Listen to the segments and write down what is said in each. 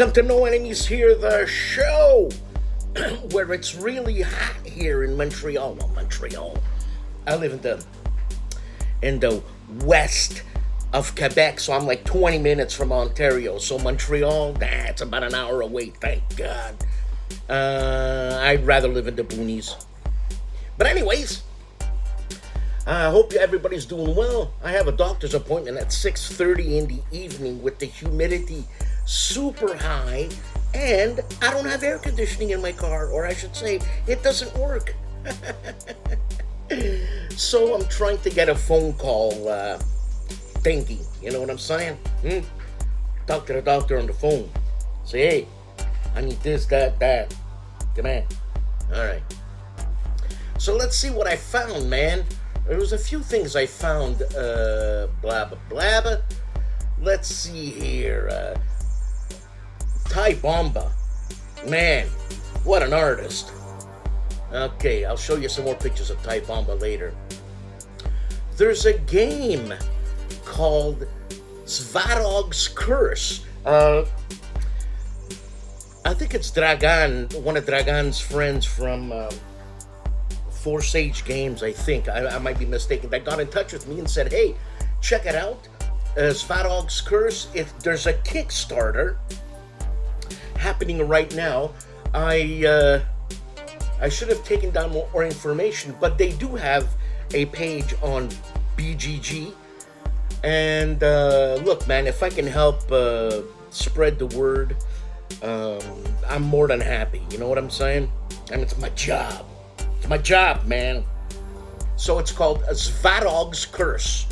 Welcome to No Enemies Here, the show, where it's really hot here in Montreal. Well, Montreal. I live in the west of Quebec, so I'm like 20 minutes from Ontario. So Montreal, it's about an hour away, thank God. I'd rather live in the boonies. But anyways, I hope everybody's doing well. I have a doctor's appointment at 6:30 in the evening with the humidity super high, and I don't have air conditioning in my car, or I should say, it doesn't work. So I'm trying to get a phone call thingy, you know what I'm saying? Talk to the doctor on the phone. Say, hey, I need this, that. Come on. All right. So let's see what I found, man. There was a few things I found, blah, blah, blah. Let's see here. Ty Bomba. Man, what an artist. Okay, I'll show you some more pictures of Ty Bomba later. There's a game called Svarog's Curse. I think it's Dragan, one of Dragan's friends from Force Age Games, I think. I might be mistaken. They got in touch with me and said, hey, check it out. Svarog's Curse. There's a Kickstarter happening right now. I should have taken down more information, but they do have a page on BGG. And look, man, if I can help spread the word, I'm more than happy. You know what I'm saying? And it's my job. It's my job, man. So it's called Svarog's Curse.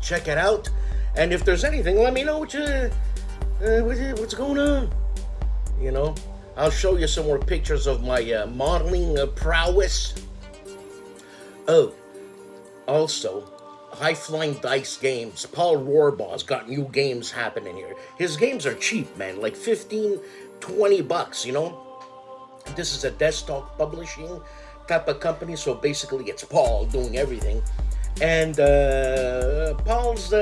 Check it out. And if there's anything, let me know what's going on. You know, I'll show you some more pictures of my modeling prowess. Oh, also, High Flying Dice Games. Paul Rohrbaugh's got new games happening here. His games are cheap, man, like $15-20, you know. This is a desktop publishing type of company, so basically it's Paul doing everything. And Paul's,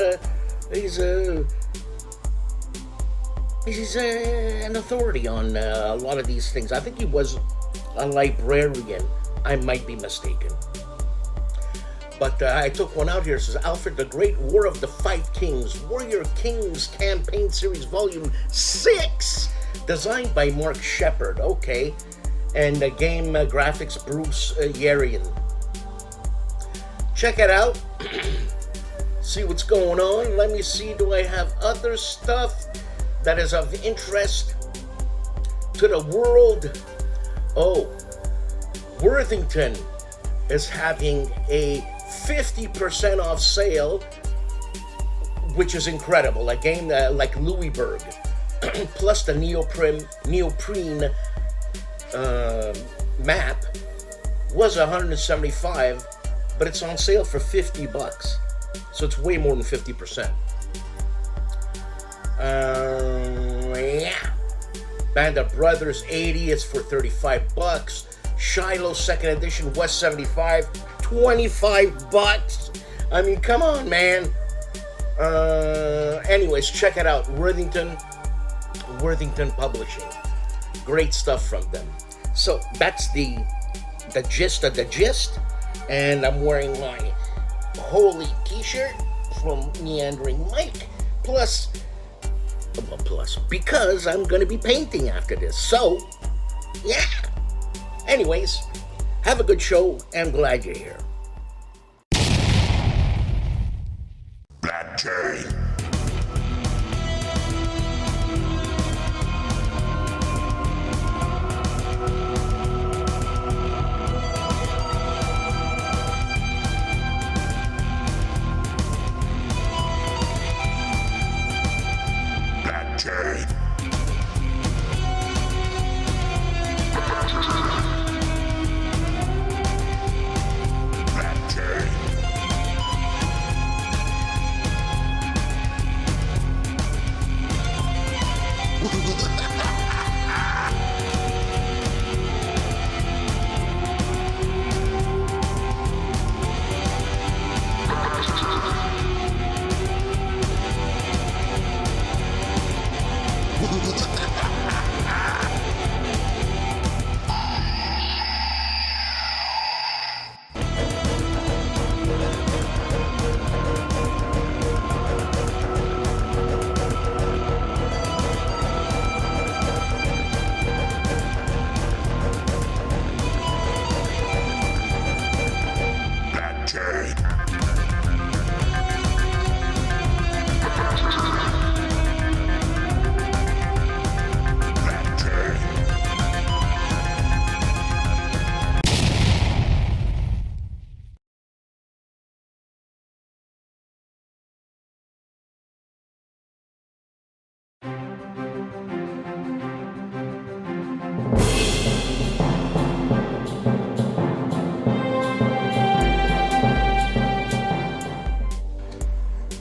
he's an authority on a lot of these things. I think he was a librarian. I might be mistaken. But I took one out here. It says, Alfred the Great, War of the Five Kings, Warrior Kings Campaign Series Volume 6, designed by Mark Shepard. Okay. And the game graphics, Bruce Yerian. Check it out. See what's going on. Let me see, do I have other stuff that is of interest to the world? Oh, Worthington is having a 50% off sale, which is incredible. A game like Louisburg, plus the neoprene map was $175, but it's on sale for $50. So it's way more than 50%. Yeah. Band of Brothers 80, it's for $35. Shiloh 2nd edition was $75, $25. I mean, come on, man. Anyways, check it out. Worthington Publishing. Great stuff from them. So that's the gist of the gist. And I'm wearing my Holy t-shirt from Meandering Mike. Plus, because I'm going to be painting after this. So, yeah. Anyways, have a good show. I'm glad you're here. Black Jay.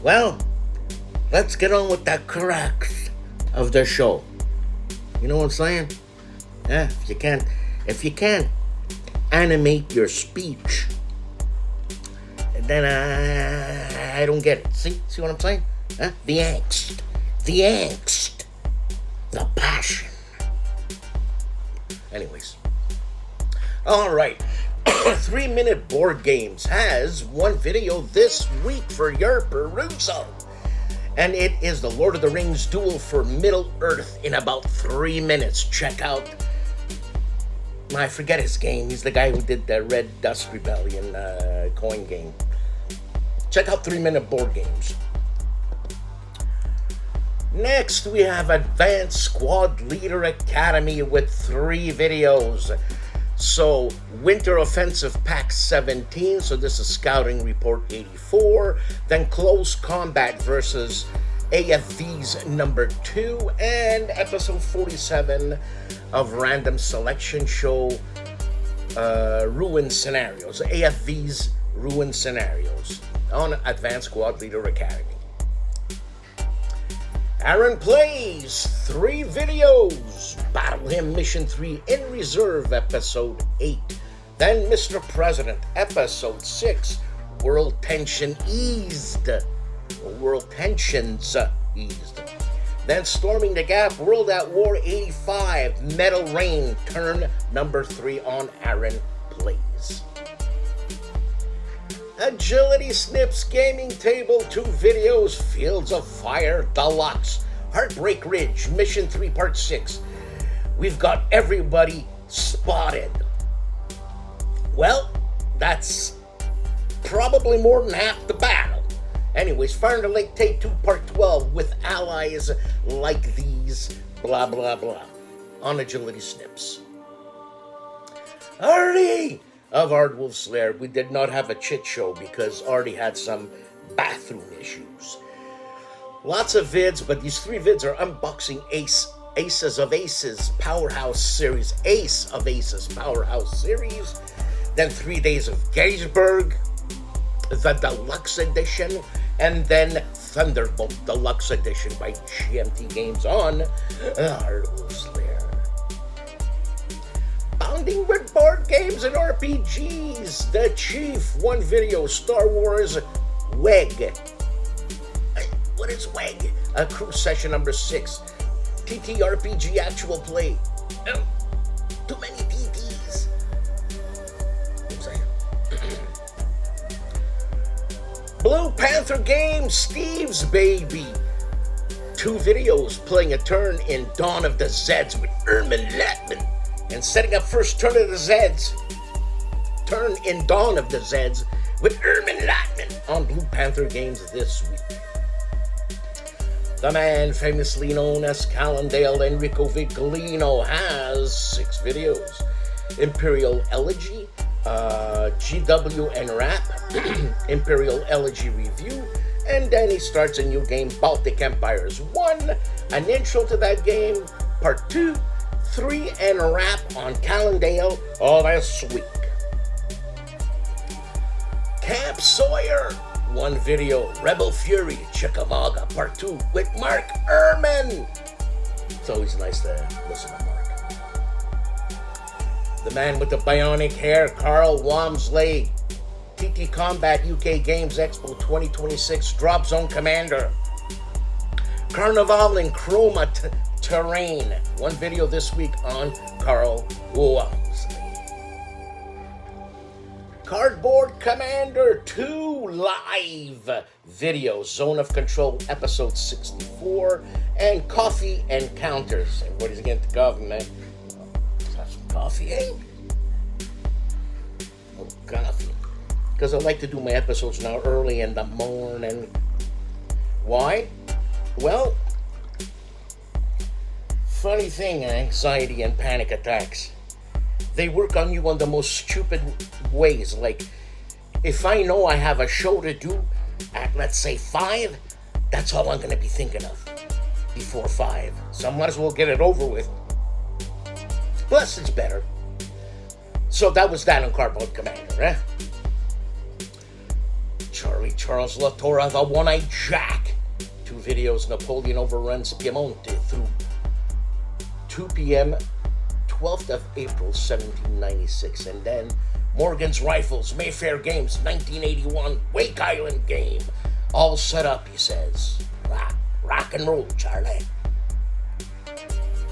Well, let's get on with the crux of the show. You know what I'm saying? Yeah, if you can't animate your speech, then I don't get it. See what I'm saying? Huh? The angst, the passion. Anyways, all right. 3-minute board games has one video this week for your perusal, and it is the Lord of the Rings Duel for Middle Earth in about 3 minutes. Check out, I forget his game. He's the guy who did the Red Dust Rebellion coin game. Check out 3-minute board games. Next, we have Advanced Squad Leader Academy with 3 videos. So, Winter Offensive Pack 17, so this is Scouting Report 84. Then Close Combat versus AFV's number 2. And episode 47 of Random Selection Show, Ruin Scenarios. AFV's Ruin Scenarios on Advanced Squad Leader Academy. Aaron Plays 3 videos. Battle Him Mission 3 in Reserve Episode 8. Then Mr. President Episode 6. World Tension Eased. World Tensions Eased. Then Storming the Gap World at War 85. Metal Rain turn number 3 on Aaron Plays. Agility Snips Gaming Table 2 videos. Fields of Fire Deluxe. Heartbreak Ridge Mission 3 Part 6. We've got everybody spotted. Well, that's probably more than half the battle. Anyways, Fire in the Lake Tape 2 Part 12 with allies like these, blah blah blah, on Agility Snips. Artie of ARDWULF'S Lair. We did not have a chit show because Artie had some bathroom issues. Lots of vids, but these 3 vids are unboxing Aces of Aces Powerhouse Series. Ace of Aces Powerhouse Series. Then 3 Days of Gettysburg, the Deluxe Edition, and then Thunderbolt Deluxe Edition by GMT Games on ARDWULF'S Lair. Bounding with board games and RPGs. The Chief, 1 video. Star Wars WEG. What is WEG? A crew session number 6. TTRPG actual play. Too many TTs. Blue Panther Games, Steve's Baby. 2 videos playing a turn in Dawn of the Zeds with Ermin Latman. And setting up first turn of the Zeds. Turn in Dawn of the Zeds with Ermin Latman on Blue Panther Games this week. The man famously known as Calandale Enrico Viglino has 6 videos. Imperial Elegy, GW and Rap, Imperial Elegy Review, and then he starts a new game, Baltic Empires 1, an intro to that game, Part 2, 3, and Rap on Calandale this week. Camp Sawyer, 1 video, Rebel Fury, Chickamauga, Part 2, with Mark Ehrman. It's always nice to listen to Mark. The man with the bionic hair, Carl Wamsley, TT Combat UK Games Expo 2026, Drop Zone Commander. Carnival in Chroma Terrain, 1 video this week on Carl Wamsley. Cardboard Commander 2 live video, Zone of Control episode 64, and Coffee Encounters. Everybody's getting to coffee, man. Let's have some coffee, eh? Oh, coffee. Because I like to do my episodes now early in the morning. Why? Well, funny thing, anxiety and panic attacks. They work on you on the most stupid ways. Like, if I know I have a show to do at, let's say, 5, that's all I'm going to be thinking of before 5. So I might as well get it over with. Plus, it's better. So that was that on Cardboard Commander, eh? Charlie Charles Latorre, the One-Eyed Jack. 2 videos, Napoleon overruns Piemonte through 2 p.m. 12th of April, 1796. And then Morgan's Rifles, Mayfair Games, 1981, Wake Island game. All set up, he says. Rock and roll, Charlie.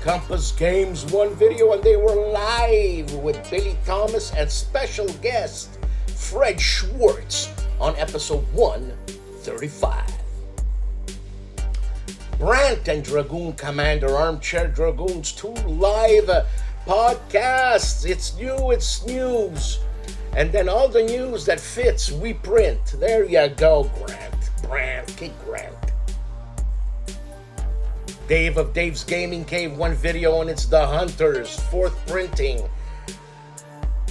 Compass Games, 1 video, and they were live with Billy Thomas and special guest Fred Schwartz on episode 135. Brant and Dragoon Commander Armchair Dragoons, 2 live podcasts. It's new, it's news. And then all the news that fits, we print. There you go, Brant, King Grant. Dave of Dave's Gaming Cave, 1 video, and it's The Hunters, 4th printing.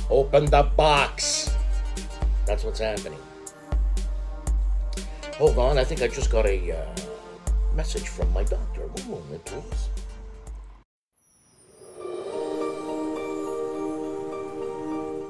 Open the box. That's what's happening. Hold on, I think I just got a message from my doctor. 1 moment, please.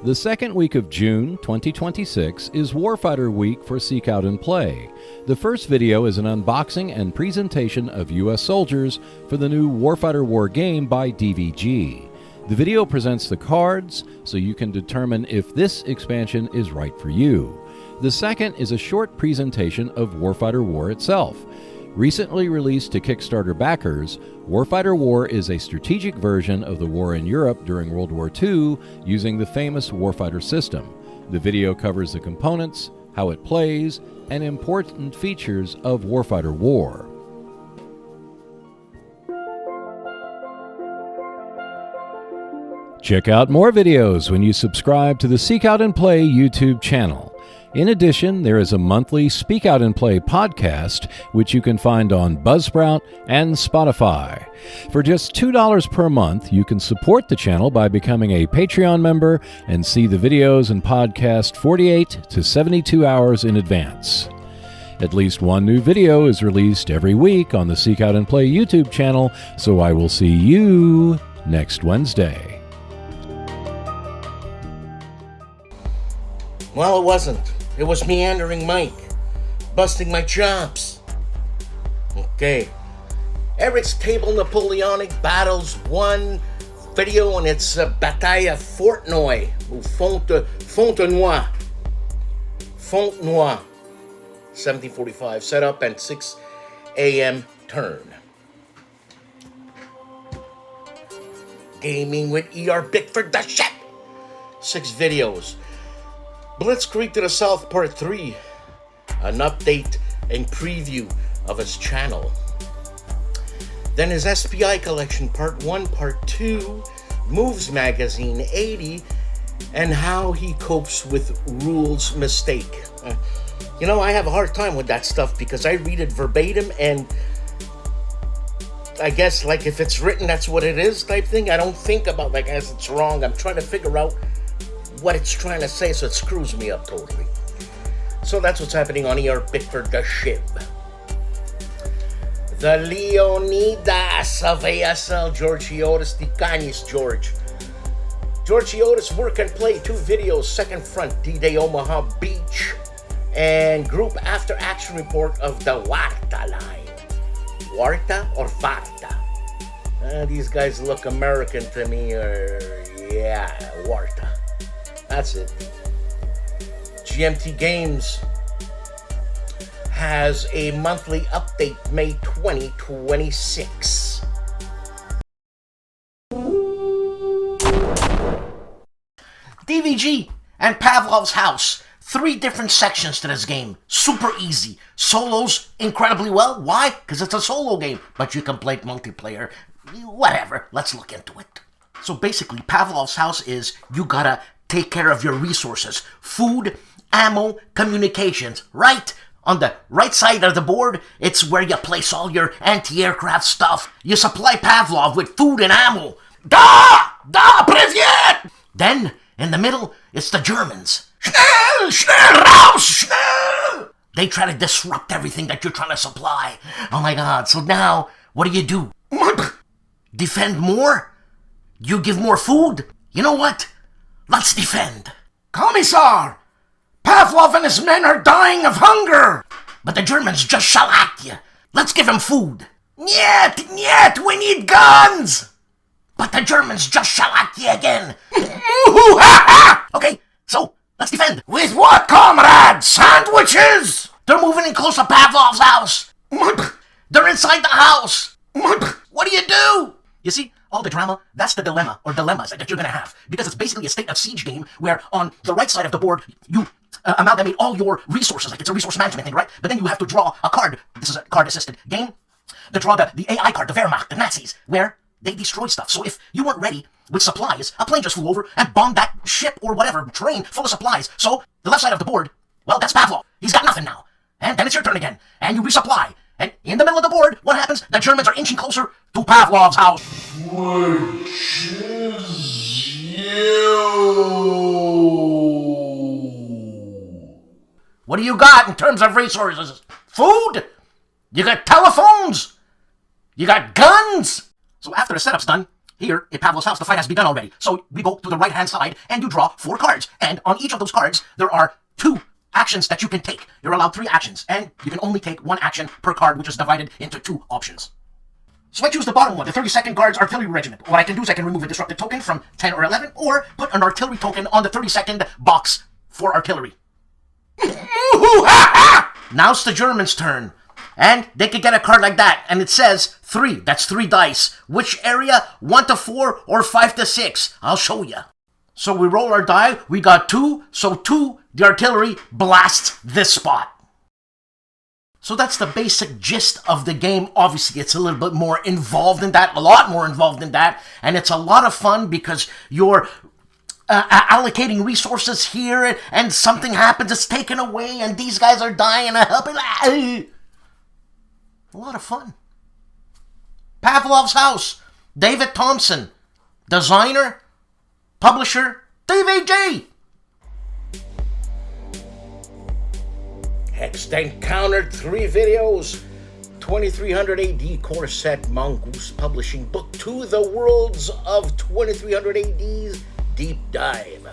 The second week of June 2026 is Warfighter Week for Seek Out and Play. The first video is an unboxing and presentation of U.S. soldiers for the new Warfighter War game by DVG. The video presents the cards so you can determine if this expansion is right for you. The second is a short presentation of Warfighter War itself. Recently released to Kickstarter backers, Warfighter War is a strategic version of the war in Europe during World War II using the famous Warfighter system. The video covers the components, how it plays, and important features of Warfighter War. Check out more videos when you subscribe to the Seek Out and Play YouTube channel. In addition, there is a monthly Speak Out and Play podcast, which you can find on Buzzsprout and Spotify. For just $2 per month, you can support the channel by becoming a Patreon member and see the videos and podcast 48 to 72 hours in advance. At least 1 new video is released every week on the Seek Out and Play YouTube channel, so I will see you next Wednesday. Well, it wasn't. It was Meandering Mike, busting my chops. Okay. Eric's Table Napoleonic Battles 1 video, and it's Bataille Fontenoy, ou Fontenoy. Fontenoy. 1745. Set up at 6 a.m. turn. Gaming with E.R. Bickford, the shit! 6 videos. Blitzkrieg to the South Part 3, an update and preview of his channel. Then his SPI collection Part 1, Part 2, Moves Magazine 80, and how he copes with rules mistake. You know, I have a hard time with that stuff because I read it verbatim and I guess like if it's written that's what it is type thing. I don't think about like as it's wrong. I'm trying to figure out what it's trying to say, so it screws me up totally. So that's what's happening on E.R. Bickford, the ship. The Leonidas of ASL, George Chiotis, Ticanis, George. George Chiotis Work and Play, 2 videos, Second Front, D-Day Omaha Beach, and Group After Action Report of the Warta line. Warta or Varta? These guys look American to me, or yeah, Warta. That's it. GMT Games has a monthly update May 2026. DVG and Pavlov's House. 3 different sections to this game. Super easy. Solos incredibly well. Why? Because it's a solo game. But you can play it multiplayer. Whatever. Let's look into it. So basically, Pavlov's House is you gotta take care of your resources. Food, ammo, communications. Right? On the right side of the board, it's where you place all your anti-aircraft stuff. You supply Pavlov with food and ammo. Da! Privyet! Then, in the middle, it's the Germans. Schnell! Schnell! Raus! Schnell! They try to disrupt everything that you're trying to supply. Oh my god, so now, what do? Defend more? You give more food? You know what? Let's defend. Commissar! Pavlov and his men are dying of hunger! But the Germans just shall at you. Let's give them food. Niet, we need guns! But the Germans just shall at you again. Okay, so let's defend. With what, comrades? Sandwiches! They're moving in close to Pavlov's house. They're inside the house. What do? You see, all the drama, that's the dilemma, or dilemmas that you're gonna have. Because it's basically a state of siege game where on the right side of the board, you amalgamate all your resources, like it's a resource management thing, right? But then you have to draw a card. This is a card-assisted game. To draw the AI card, the Wehrmacht, the Nazis, where they destroy stuff. So if you weren't ready with supplies, a plane just flew over and bombed that ship or whatever, train full of supplies. So the left side of the board, well, that's Pavlov. He's got nothing now. And then it's your turn again. And you resupply. And in the middle of the board, what happens? The Germans are inching closer to Pavlov's house. Which is you? What do you got in terms of resources? Food? You got telephones? You got guns? So after the setup's done, here at Pavlov's house, the fight has begun already. So we go to the right-hand side, and you draw 4 cards. And on each of those cards, there are 2 actions that you can take. You're allowed 3 actions, and you can only take 1 action per card, which is divided into 2 options. So I choose the bottom one, the 32nd Guards Artillery Regiment. What I can do is I can remove a disrupted token from 10 or 11, or put an artillery token on the 32nd box for artillery. Now it's the Germans' turn. And they could get a card like that, and it says 3. That's 3 dice. Which area? 1 to 4 or 5 to 6? I'll show you. So we roll our die. We got 2. So 2, the artillery blasts this spot. So that's the basic gist of the game. Obviously, it's a little bit more involved in that, a lot more involved in that. And it's a lot of fun because you're allocating resources here, and something happens, it's taken away, and these guys are dying and helping. A lot of fun. Pavlov's House. David Thompson. Designer. Publisher. DVD. Hexed encountered 3 videos. 2300 AD Corset Mongoose Publishing Book 2, The Worlds of 2300 AD's Deep Dive.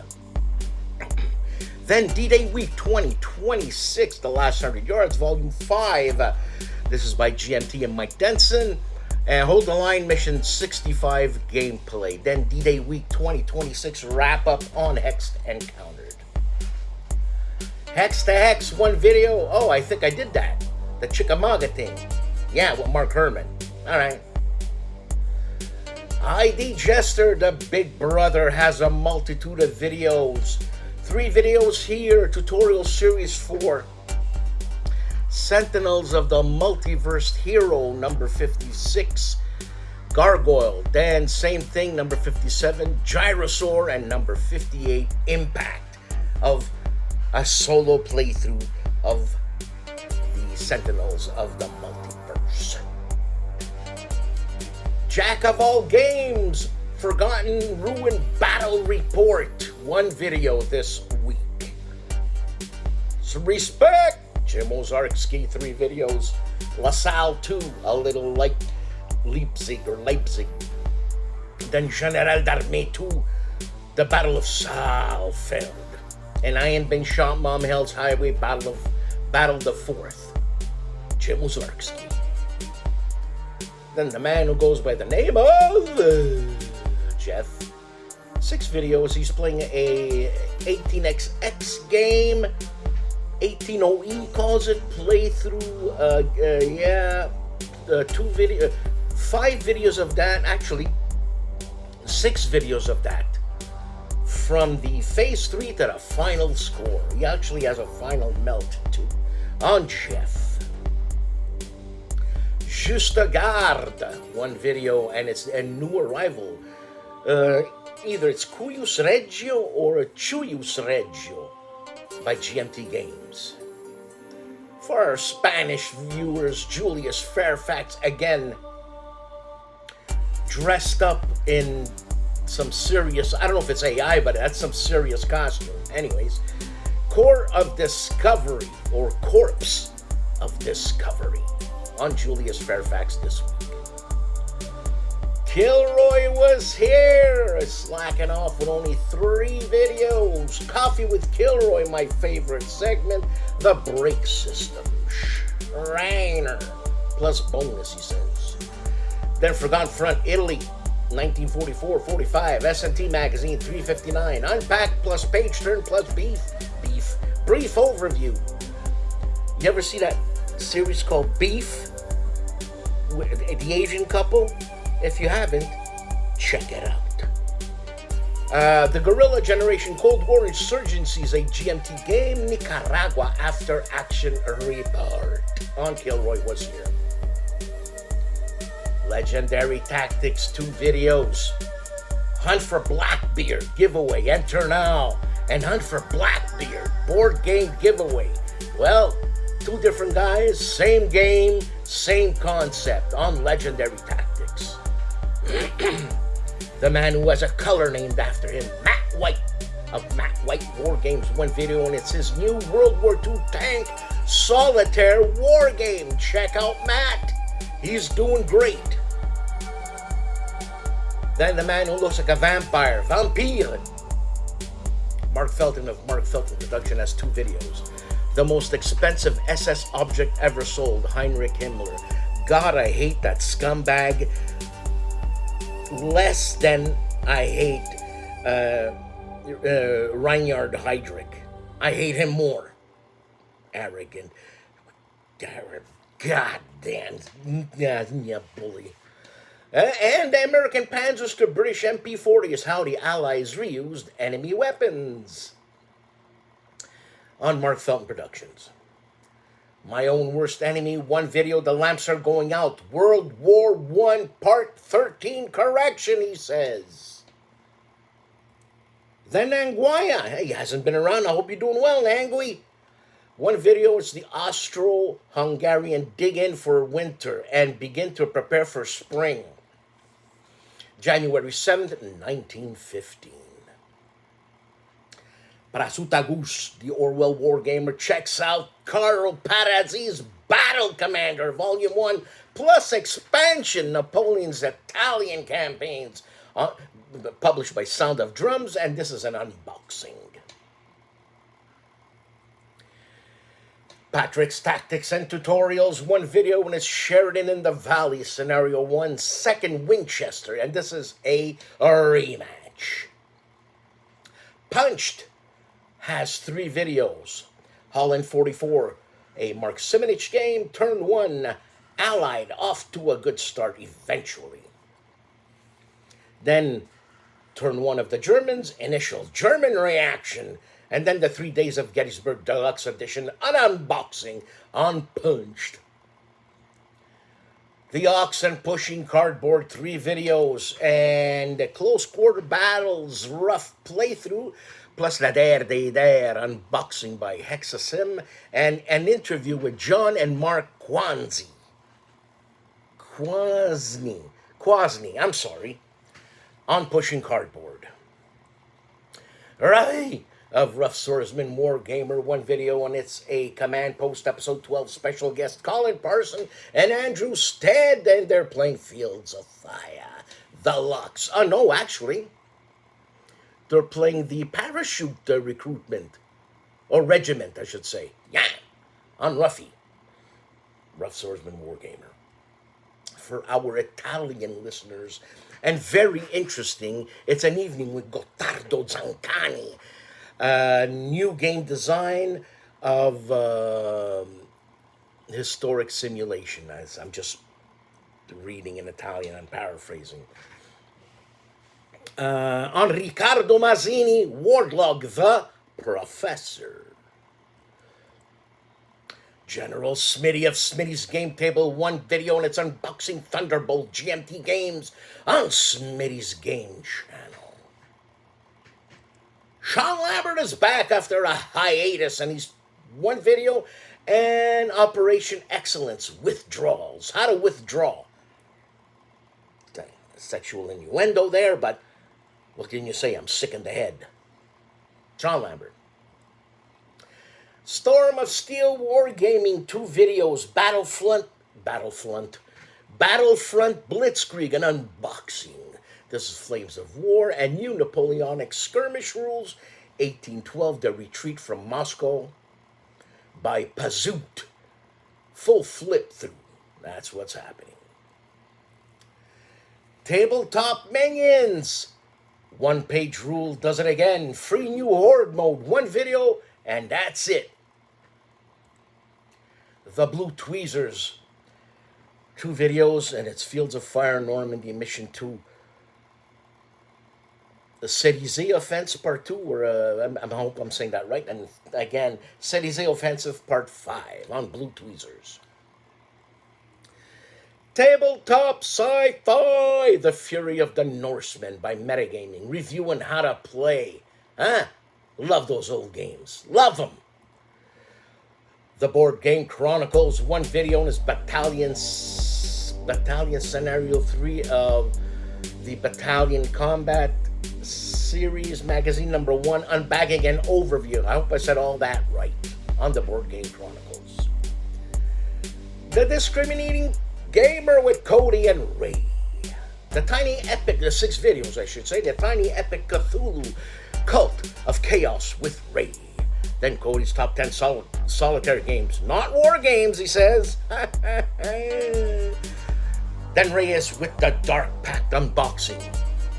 Then D-Day Week 2026, The Last 100 Yards, Volume 5. This is by GMT and Mike Denson. And Hold the Line Mission 65 gameplay. Then D-Day Week 2026 wrap up on Hexed Encountered. Hex to Hex, 1 video. Oh, I think I did that. The Chickamauga thing. Yeah, with Mark Herman. Alright. ID Jester, the Big Brother, has a multitude of videos. 3 videos here. Tutorial Series 4. Sentinels of the Multiverse Hero, number 56. Gargoyle, then same thing, number 57. Gyrosaur, and number 58, Impact, of a solo playthrough of the Sentinels of the Multiverse. Jack of All Games, Forgotten Ruin Battle Report, 1 video this week. Some respect. Jim Ozarski, 3 videos. LaSalle 2, a little like Leipzig. Then General d'Armée 2, the Battle of Saalfeld. And Iron Ben Shot Mom Hell's Highway, Battle the 4th. Jim Ozarski. Then the man who goes by the name of Jeff. 6 videos. He's playing a 18xx game. 18OE calls it, playthrough, 5 videos of that, actually 6 videos of that, from the phase 3 to the final score. He actually has a final melt too, on Jeff. Juste Garde, 1 video, and it's a new arrival, either it's Cuyus Reggio or Chuyus Reggio, by GMT Games. For our Spanish viewers, Julius Fairfax again, dressed up in some serious, I don't know if it's AI, but that's some serious costume. Anyways, Core of Discovery, or Corpse of Discovery, on Julius Fairfax this week. KilRoyWasHere, slacking off with only 3 videos. Andrew's Coffee with Kilroy, my favorite segment, the brake system. Rainer. Plus bonus, he says. Then Forgotten Front, Italy, 1944-45, S&T Magazine, 359. Unpacked plus page turn plus beef. Brief overview. You ever see that series called Beef? The Asian couple? If you haven't, check it out. The Guerrilla Generation Cold War Insurgencies, a GMT game, Nicaragua After Action Report on KilRoyWasHere. Legendary Tactics 2 videos. Hunt for Blackbeard giveaway, enter now. And Hunt for Blackbeard board game giveaway. Well, two different guys, same game, same concept on Legendary Tactics. The man who has a color named after him, Matt White of Matt White War Games, one video, and it's his new World War II tank Solitaire war game. Check out Matt. He's doing great. Then the man who looks like a vampire, Vampire. Mark Felton of Mark Felton Production has two videos. The most expensive SS object ever sold, Heinrich Himmler. God, I hate that scumbag. Less than I hate Reinhard Heydrich. I hate him more. Arrogant. Goddamn. Yeah, bully. And the American Panzers to British MP40s, how the Allies reused enemy weapons. On Mark Felton Productions. My Own Worst Enemy, one video, the lamps are going out. World War I, Part 13 correction, he says. Then Anguilla. Hey, he hasn't been around. I hope you're doing well, Angui. One video is the Austro-Hungarian dig in for winter and begin to prepare for spring. January 7th, 1915. Prasutagus, the Orwell Wargamer, checks out Carl Parazzi's Battle Commander, Volume 1, plus expansion, Napoleon's Italian campaigns, published by Sound of Drums, and this is an unboxing. Patrick's Tactics and Tutorials, one video, and it's Sheridan in the Valley, Scenario 1, 2nd Winchester, and this is a rematch. Punched has 3 videos. Holland 44, a Mark Simonich game, turn 1, Allied, off to a good start eventually. Then, turn 1 of the Germans, initial German reaction, and then the 3 Days of Gettysburg Deluxe Edition, an unboxing on Punched. The Ox and Pushing Cardboard, 3 videos, and the Close Quarter Battles rough playthrough, plus La Der de Der unboxing by HEXES, and an interview with John and Mark Kwasny, I'm sorry, on Pushing Cardboard. Right. Of Rough Swordsman War Gamer, one video, and it's a Command Post Episode 12 special guest, Colin Parson and Andrew Stead, and they're playing Fields of Fire, the Lux. Oh, no, actually, they're playing the Parachute Recruitment, or Regiment, I should say. Yeah, on Rough Swordsman War Gamer. For our Italian listeners, and very interesting, it's an evening with Gottardo Zancani. New game design of historic simulation. As I'm just reading in Italian, I'm paraphrasing. On Riccardo Mazzini, Warlog the Professor. General Smitty of Smitty's Game Table, one video, and it's unboxing Thunderbolt GMT games on Smitty's Game Channel. Sean Lambert is back after a hiatus, and he's one video, and Operation Excellence Withdrawals. How to withdraw. Sexual innuendo there, but what can you say? I'm sick in the head. Sean Lambert. Storm of Steel Wargaming, 2 videos, Battlefront Blitzkrieg, an unboxing. This is Flames of War and new Napoleonic skirmish rules 1812, The Retreat from Moscow by Pazoot. Full flip through. That's what's happening. Tabletop Minions. One page rule does it again. Free new horde mode. One video and that's it. The Blue Tweezers. 2 videos and it's Fields of Fire, Normandy, Mission 2. The Cetize Offense Part 2, or I hope I'm saying that right. And again, Cetize Offensive Part 5 on Blue Tweezers. Tabletop Sci-Fi, The Fury of the Norsemen by Metagaming. Review on how to play. Love those old games. Love them. The Board Game Chronicles, 1 video on his Battalion Scenario 3 of the Battalion Combat Series Magazine number 1, Unbagging and Overview. I hope I said all that right on the Board Game Chronicles. The Discriminating Gamer with Cody and Ray. The 6 videos I should say, the Tiny Epic Cthulhu Cult of Chaos with Ray. Then Cody's top 10 solitaire games, not war games, he says. Then Reyes with the Dark Pact unboxing.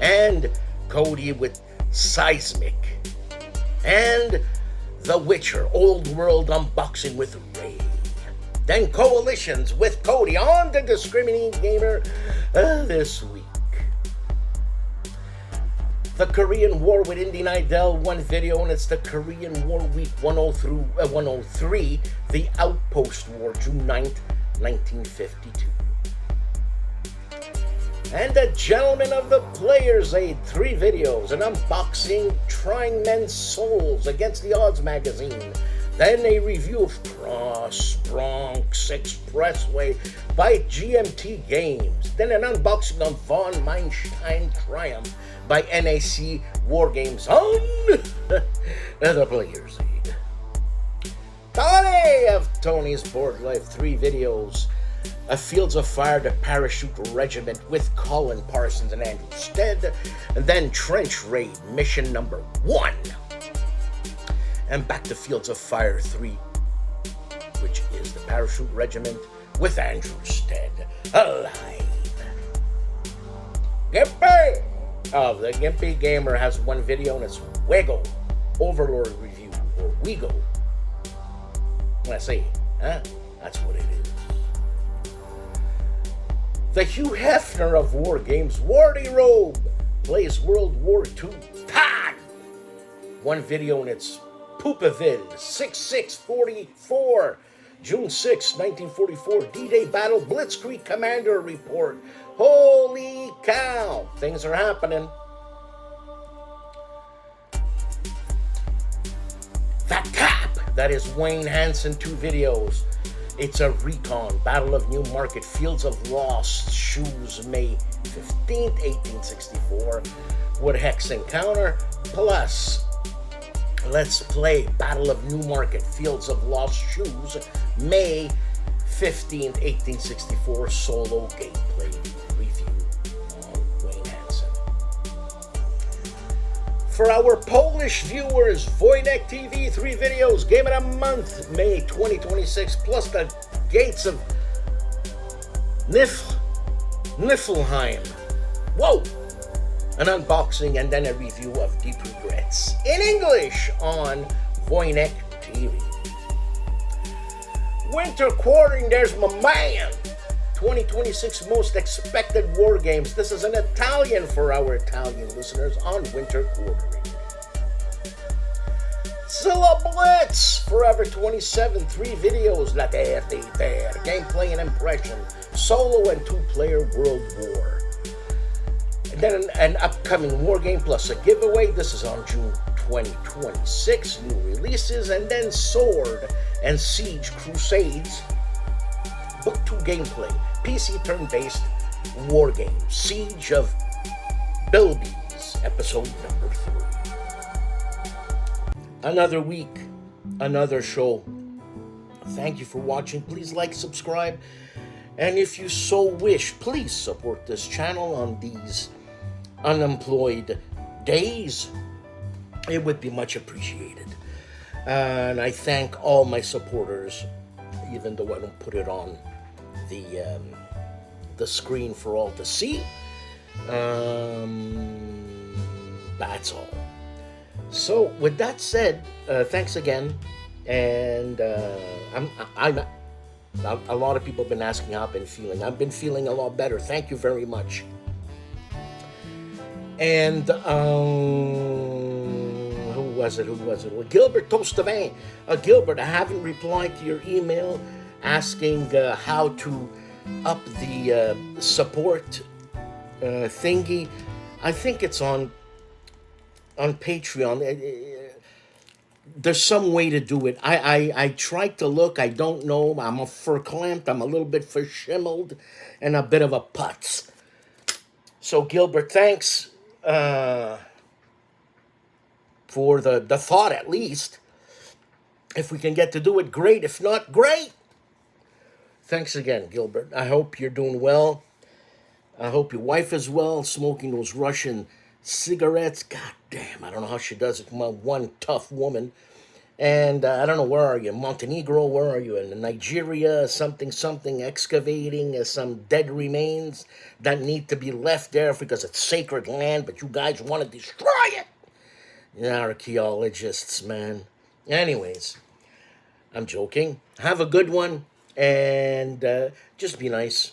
And Cody with Seismic. And The Witcher Old World unboxing with Ray. Then Coalitions with Cody on the Discriminating Gamer this week. The Korean War with Indy Nidell, 1 video, and it's the Korean War Week 103, The Outpost War, June 9th, 1952. And the Gentlemen of the Player's Aid, 3 videos, an unboxing Trying Men's Souls Against the Odds magazine. Then a review of Cross Bronx Expressway by GMT Games. Then an unboxing of Von Meinstein Triumph by NAC War Games on the Player's Aid. Tony of Tony's Board Life, 3 videos. A Fields of Fire, the Parachute Regiment with Colin Parsons and Andrew Stead. And then Trench Raid, mission number 1. And back to Fields of Fire 3, which is the Parachute Regiment with Andrew Stead alive. GIMPY of the GIMPY Gamer has 1 video and it's Wego Overlord review, or Wego. When I say, that's what it is. The Hugh Hefner of War Games, Wardy Robe, plays World War II. Tag! 1 video and it's Poopaville, 6644, June 6, 1944, D-Day Battle, Blitzkrieg Commander Report. Holy cow, things are happening. The Cap, that is Wayne Hansen, 2 videos. It's a recon, Battle of Newmarket, Fields of Lost Shoes, May 15th, 1864, with Hex Encounter, plus Let's Play Battle of Newmarket, Fields of Lost Shoes, May 15th, 1864, solo gameplay review on Wayne Hansen. For our Polish viewers, Wojennik TV, 3 videos, Game of the Month, May 2026, plus the Gates of Niflheim. Whoa! An unboxing and then a review of Deep Regrets in English on Wojennik TV. Winter Quartering, there's my man. 2026 Most Expected War Games. This is an Italian for our Italian listeners on Winter Quartering. Zilla Blitz, Forever 27, 3 videos, La Terre, gameplay and impression, solo and 2-player World War. And then an upcoming war game plus a giveaway. This is on June 2026, new releases, and then Sword and Siege Crusades, Book 2 gameplay, PC turn-based war game, Siege of Bilby's, episode number 3. Another week, another show. Thank you for watching. Please like, subscribe, and if you so wish, please support this channel on these unemployed days. it would be much appreciated. And I thank all my supporters, even though I don't put it on the screen for all to see. That's all. So with that said, thanks again. And I'm a lot of people have been asking how I've been feeling. I've been feeling a lot better. Thank you very much. And who was it? Well, Gilbert Tostavin. Gilbert, I haven't replied to your email asking how to up the support thingy. I think it's on Patreon. There's some way to do it. I tried to look. I don't know. I'm verklempt. I'm a little bit verschimmeled and a bit of a putz. So Gilbert, thanks for the thought at least. If we can get to do it, great. If not, great. Thanks again, Gilbert. I hope you're doing well. I hope your wife is well, smoking those Russian cigarettes. God damn, I don't know how she does it. One tough woman. And I don't know, where are you? Montenegro? Where are you? In Nigeria? Something, excavating some dead remains that need to be left there because it's sacred land, but you guys want to destroy it. Archaeologists, man. Anyways, I'm joking. Have a good one, and just be nice.